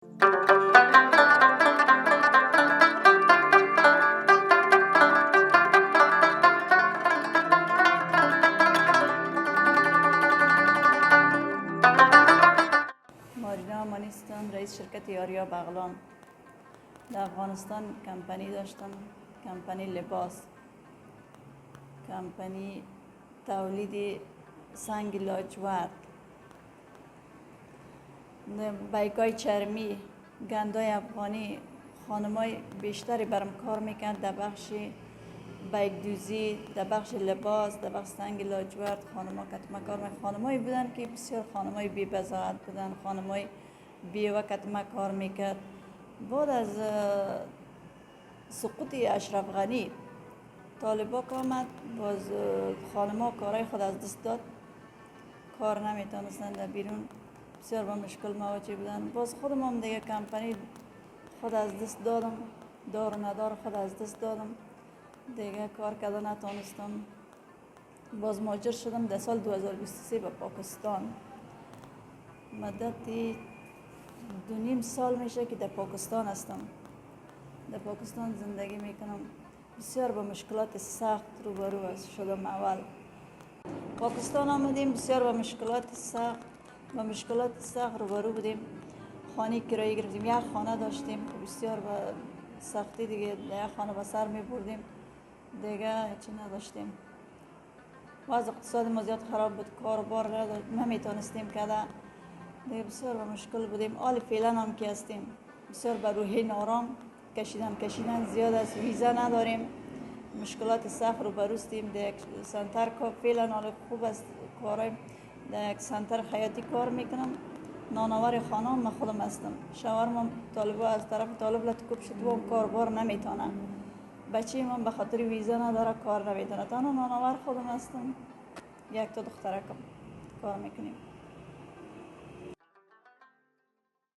مارینا مانیستم، رئیس شرکت یاریا بغلان. در افغانستان کمپانی داشتم، کمپانی لباس، کمپانی تولید سنگ لاجورد، بیکای چرمی، گندای افغانی. خانمای بیشتری برم کار میکرد در بخش بیک دوزی، در بخش لباس، در بخش سنگ لاجورد. خانما کتما کار میکرد. خانمایی بودن که بسیار خانمای بی بضاعت بودن، خانمای بی وقت ما کار میکرد. بعد از سقوط اشرف غنی طالبان آمد، باز خانما کارای خود از دست داد، کار نمیتونستند در بیرون، بسیار با مشکل مواجه بودن. باز خودم هم دیگه کمپانی خود از دست دادم، دار و ندار خود از دست دادم، دیگه کار کردن نتونستم. باز مهاجر شدم در سال 2023 به پاکستان. مدتی 2.5 سال میشه که در پاکستان هستم. در پاکستان زندگی میکنم. بسیار با مشکلات سخت روبرو شدم. اول پاکستان آمدیم، بسیار با مشکلات سخت روبرو بودیم. خانه کرایه گرفتیم، یک خانه داشتیم، بسیار با سختی دیگه در یک خانه به سر می بردیم، دیگه چی نداشتیم. وضع اقتصاد ما زیاد خراب بود، کاروبار نمیتونستیم کرده، دیگه بسیار با مشکل بودیم. حال فعلا هم که هستیم بسیار بر روحی نارام، کشیدن زیاد است، ویزا نداریم، مشکلات سخت رو بروستیم. در یک سنتر کار فعلا حال خوب است، کارای در یک سنتر خیاطی کار میکنم. نانآور خانه من خودم هستم. شوهرم طالب از طرف طالب لطکوب شد و کاربار نمیتونه. بچه من به خاطر ویزا نداره، کار نمیتونه. تنها نانآور خودم هستم، یک تا دخترکم کار میکنیم.